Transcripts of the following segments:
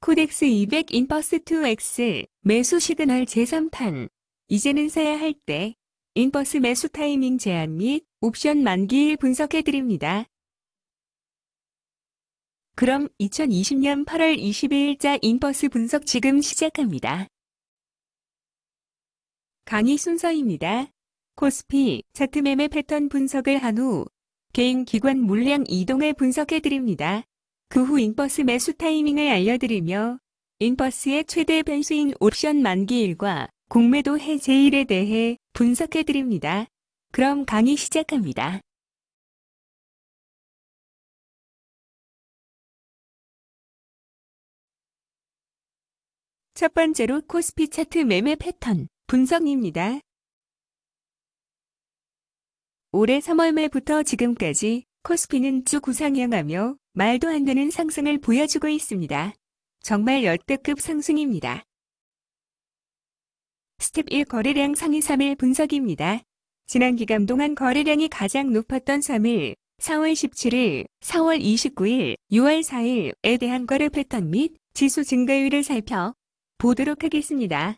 코덱스 200 인버스 2X 매수 시그널 제3탄. 이제는 사야 할 때. 인버스 매수 타이밍 제한 및 옵션 만기일 분석해드립니다. 그럼 2020년 8월 22일자 인버스 분석 지금 시작합니다. 강의 순서입니다. 코스피 차트 매매 패턴 분석을 한 후 개인 기관 물량 이동을 분석해드립니다. 그 후 인버스 매수 타이밍을 알려드리며 인버스의 최대 변수인 옵션 만기일과 공매도 해제일에 대해 분석해드립니다. 그럼 강의 시작합니다. 첫 번째로 코스피 차트 매매 패턴 분석입니다. 올해 3월 말부터 지금까지 코스피는 쭉 우상향하며 말도 안 되는 상승을 보여주고 있습니다. 정말 역대급 상승입니다. 스텝 1 거래량 상위 3일 분석입니다. 지난 기간 동안 거래량이 가장 높았던 3일, 4월 17일, 4월 29일, 6월 4일에 대한 거래 패턴 및 지수 증가율을 살펴보도록 하겠습니다.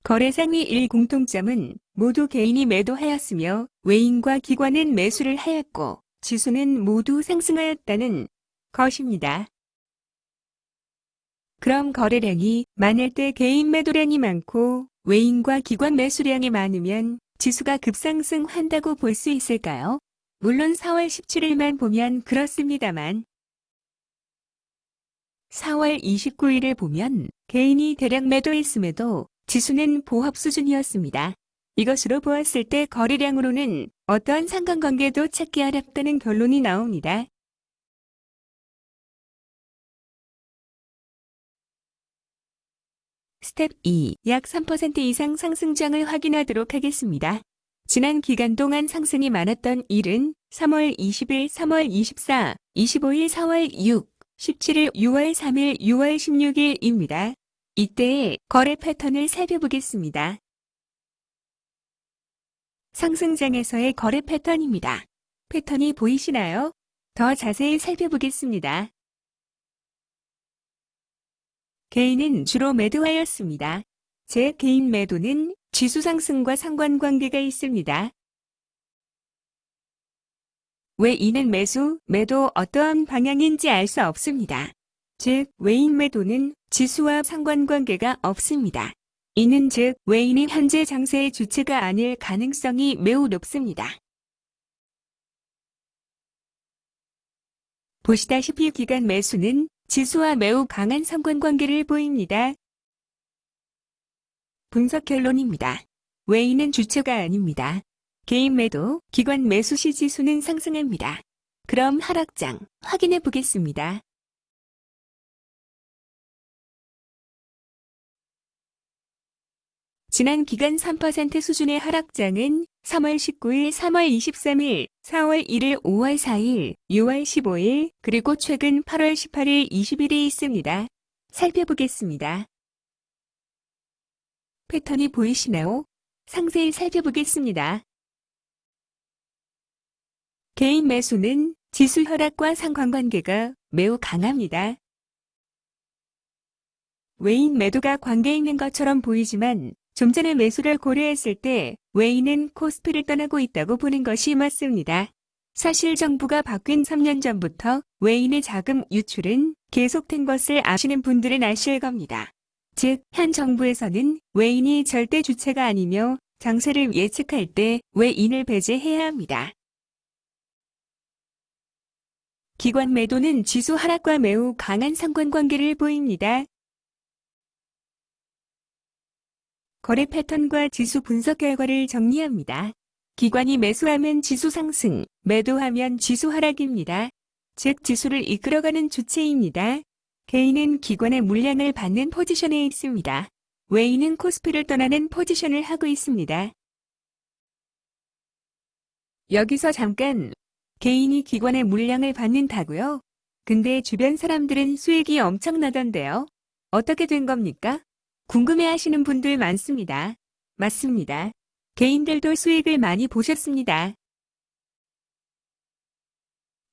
거래 상위 1 공통점은 모두 개인이 매도하였으며 외인과 기관은 매수를 하였고 지수는 모두 상승하였다는 것입니다. 그럼 거래량이 많을 때 개인 매도량이 많고 외인과 기관 매수량이 많으면 지수가 급상승한다고 볼 수 있을까요? 물론 4월 17일만 보면 그렇습니다만 4월 29일을 보면 개인이 대량 매도했음에도 지수는 보합 수준이었습니다. 이것으로 보았을 때 거래량으로는 어떠한 상관관계도 찾기 어렵다는 결론이 나옵니다. 스텝 2. 약 3% 이상 상승장을 확인하도록 하겠습니다. 지난 기간 동안 상승이 많았던 일은 3월 20일, 3월 24, 25일, 4월 6, 17일, 6월 3일, 6월 16일입니다. 이때의 거래 패턴을 살펴보겠습니다. 상승장에서의 거래 패턴입니다. 패턴이 보이시나요? 더 자세히 살펴보겠습니다. 개인은 주로 매도하였습니다. 제 개인 매도는 지수 상승과 상관관계가 있습니다. 외인은 매수, 매도 어떠한 방향인지 알 수 없습니다. 즉, 외인 매도는 지수와 상관관계가 없습니다. 이는 즉, 외인이 현재 장세의 주체가 아닐 가능성이 매우 높습니다. 보시다시피 기간 매수는 지수와 매우 강한 상관관계를 보입니다. 분석 결론입니다. 외인은 주체가 아닙니다. 개인 매도, 기관 매수 시 지수는 상승합니다. 그럼 하락장 확인해 보겠습니다. 지난 기간 3% 수준의 하락장은 3월 19일, 3월 23일, 4월 1일, 5월 4일, 6월 15일, 그리고 최근 8월 18일, 20일이 있습니다. 살펴보겠습니다. 패턴이 보이시나요? 상세히 살펴보겠습니다. 개인 매수는 지수 하락과 상관관계가 매우 강합니다. 외인 매도가 관계 있는 것처럼 보이지만 좀 전에 매수를 고려했을 때 외인은 코스피를 떠나고 있다고 보는 것이 맞습니다. 사실 정부가 바뀐 3년 전부터 외인의 자금 유출은 계속된 것을 아시는 분들은 아실 겁니다. 즉, 현 정부에서는 외인이 절대 주체가 아니며 장세를 예측할 때 외인을 배제해야 합니다. 기관 매도는 지수 하락과 매우 강한 상관관계를 보입니다. 거래 패턴과 지수 분석 결과를 정리합니다. 기관이 매수하면 지수 상승, 매도하면 지수 하락입니다. 즉 지수를 이끌어가는 주체입니다. 개인은 기관의 물량을 받는 포지션에 있습니다. 외인은 코스피를 떠나는 포지션을 하고 있습니다. 여기서 잠깐 개인이 기관의 물량을 받는다고요? 근데 주변 사람들은 수익이 엄청나던데요. 어떻게 된 겁니까? 궁금해하시는 분들 많습니다. 맞습니다. 개인들도 수익을 많이 보셨습니다.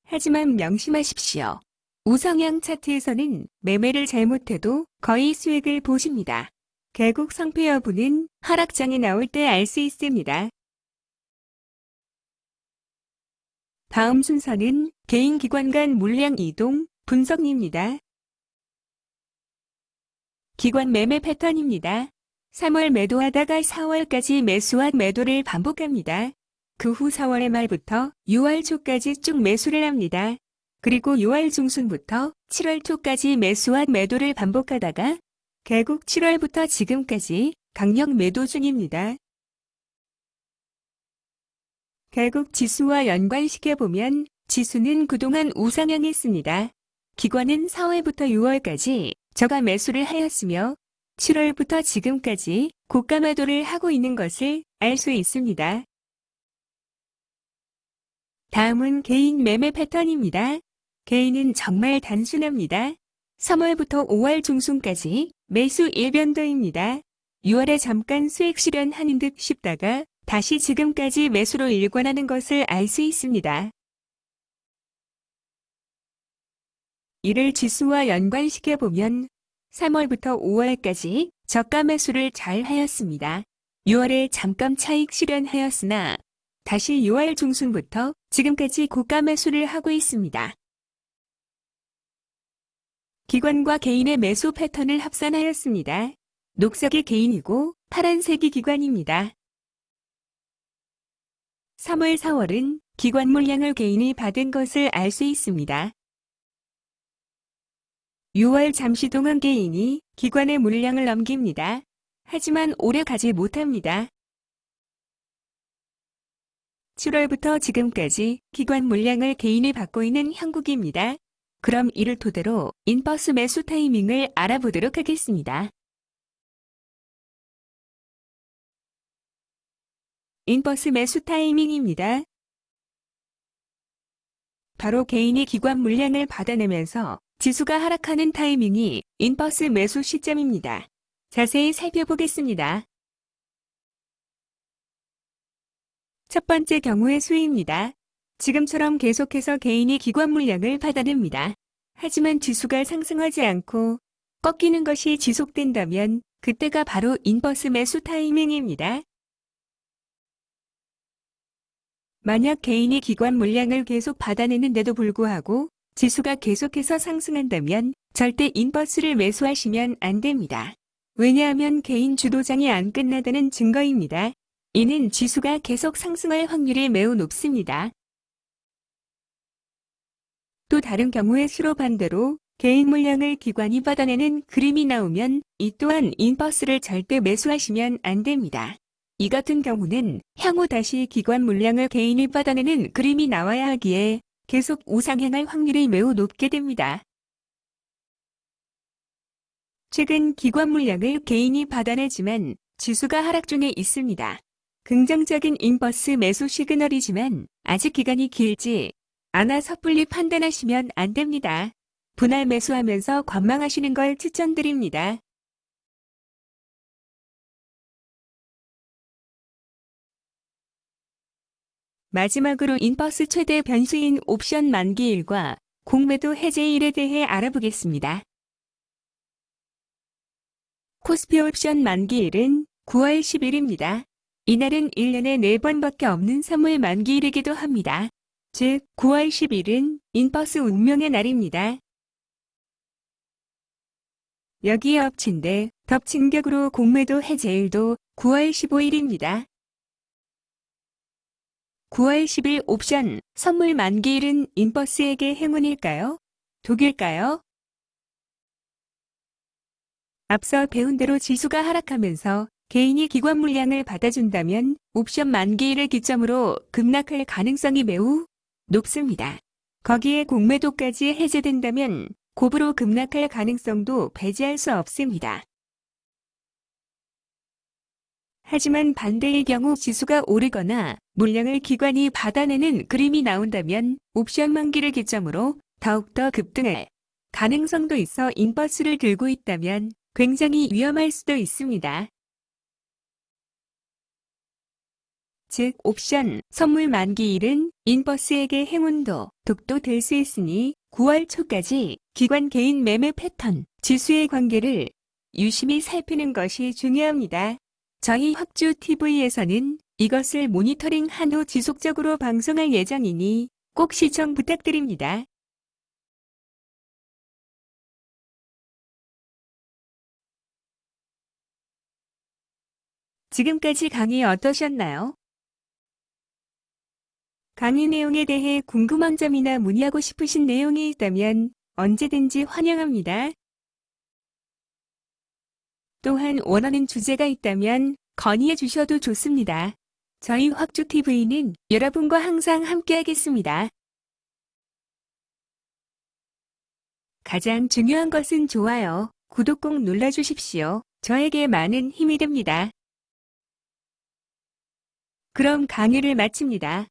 하지만 명심하십시오. 우상향 차트에서는 매매를 잘못해도 거의 수익을 보십니다. 결국 성패 여부는 하락장이 나올 때 알 수 있습니다. 다음 순서는 개인 기관 간 물량 이동 분석입니다. 기관 매매 패턴입니다. 3월 매도하다가 4월까지 매수와 매도를 반복합니다. 그 후 4월의 말부터 6월 초까지 쭉 매수를 합니다. 그리고 6월 중순부터 7월 초까지 매수와 매도를 반복하다가 결국 7월부터 지금까지 강력 매도 중입니다. 결국 지수와 연관시켜보면 지수는 그동안 우상향했습니다. 기관은 4월부터 6월까지 저가 매수를 하였으며 7월부터 지금까지 고가 매도를 하고 있는 것을 알 수 있습니다. 다음은 개인 매매 패턴입니다. 개인은 정말 단순합니다. 3월부터 5월 중순까지 매수 일변도입니다. 6월에 잠깐 수익 실현하는 듯 싶다가 다시 지금까지 매수로 일관하는 것을 알 수 있습니다. 이를 지수와 연관시켜보면 3월부터 5월까지 저가 매수를 잘 하였습니다. 6월에 잠깐 차익 실현하였으나 다시 6월 중순부터 지금까지 고가 매수를 하고 있습니다. 기관과 개인의 매수 패턴을 합산하였습니다. 녹색이 개인이고 파란색이 기관입니다. 3월, 4월은 기관 물량을 개인이 받은 것을 알 수 있습니다. 6월 잠시 동안 개인이 기관의 물량을 넘깁니다. 하지만 오래 가지 못합니다. 7월부터 지금까지 기관 물량을 개인이 받고 있는 형국입니다. 그럼 이를 토대로 인버스 매수 타이밍을 알아보도록 하겠습니다. 인버스 매수 타이밍입니다. 바로 개인이 기관 물량을 받아내면서 지수가 하락하는 타이밍이 인버스 매수 시점입니다. 자세히 살펴보겠습니다. 첫 번째 경우의 수입니다. 지금처럼 계속해서 개인이 기관 물량을 받아냅니다. 하지만 지수가 상승하지 않고 꺾이는 것이 지속된다면 그때가 바로 인버스 매수 타이밍입니다. 만약 개인이 기관 물량을 계속 받아내는데도 불구하고 지수가 계속해서 상승한다면 절대 인버스를 매수하시면 안 됩니다. 왜냐하면 개인 주도장이 안 끝나다는 증거입니다. 이는 지수가 계속 상승할 확률이 매우 높습니다. 또 다른 경우의 수로 반대로 개인 물량을 기관이 받아내는 그림이 나오면 이 또한 인버스를 절대 매수하시면 안 됩니다. 이 같은 경우는 향후 다시 기관 물량을 개인이 받아내는 그림이 나와야 하기에 계속 우상향할 확률이 매우 높게 됩니다. 최근 기관 물량을 개인이 받아내지만 지수가 하락 중에 있습니다. 긍정적인 인버스 매수 시그널이지만 아직 기간이 길지 않아 섣불리 판단하시면 안 됩니다. 분할 매수하면서 관망하시는 걸 추천드립니다. 마지막으로 인버스 최대 변수인 옵션 만기일과 공매도 해제일에 대해 알아보겠습니다. 코스피 옵션 만기일은 9월 10일입니다. 이날은 1년에 4번밖에 없는 선물 만기일이기도 합니다. 즉 9월 10일은 인버스 운명의 날입니다. 여기에 덮친 격으로 공매도 해제일도 9월 15일입니다. 9월 10일 옵션 선물 만기일은 인버스에게 행운일까요? 독일까요? 앞서 배운 대로 지수가 하락하면서 개인이 기관 물량을 받아준다면 옵션 만기일을 기점으로 급락할 가능성이 매우 높습니다. 거기에 공매도까지 해제된다면 곱으로 급락할 가능성도 배제할 수 없습니다. 하지만 반대의 경우 지수가 오르거나 물량을 기관이 받아내는 그림이 나온다면 옵션 만기를 기점으로 더욱더 급등할 가능성도 있어 인버스를 들고 있다면 굉장히 위험할 수도 있습니다. 즉 옵션 선물 만기일은 인버스에게 행운도 독도 될 수 있으니 9월 초까지 기관 개인 매매 패턴, 지수의 관계를 유심히 살피는 것이 중요합니다. 저희 확주TV에서는 이것을 모니터링한 후 지속적으로 방송할 예정이니 꼭 시청 부탁드립니다. 지금까지 강의 어떠셨나요? 강의 내용에 대해 궁금한 점이나 문의하고 싶으신 내용이 있다면 언제든지 환영합니다. 또한 원하는 주제가 있다면 건의해 주셔도 좋습니다. 저희 확주TV는 여러분과 항상 함께하겠습니다. 가장 중요한 것은 좋아요, 구독 꼭 눌러주십시오. 저에게 많은 힘이 됩니다. 그럼 강의를 마칩니다.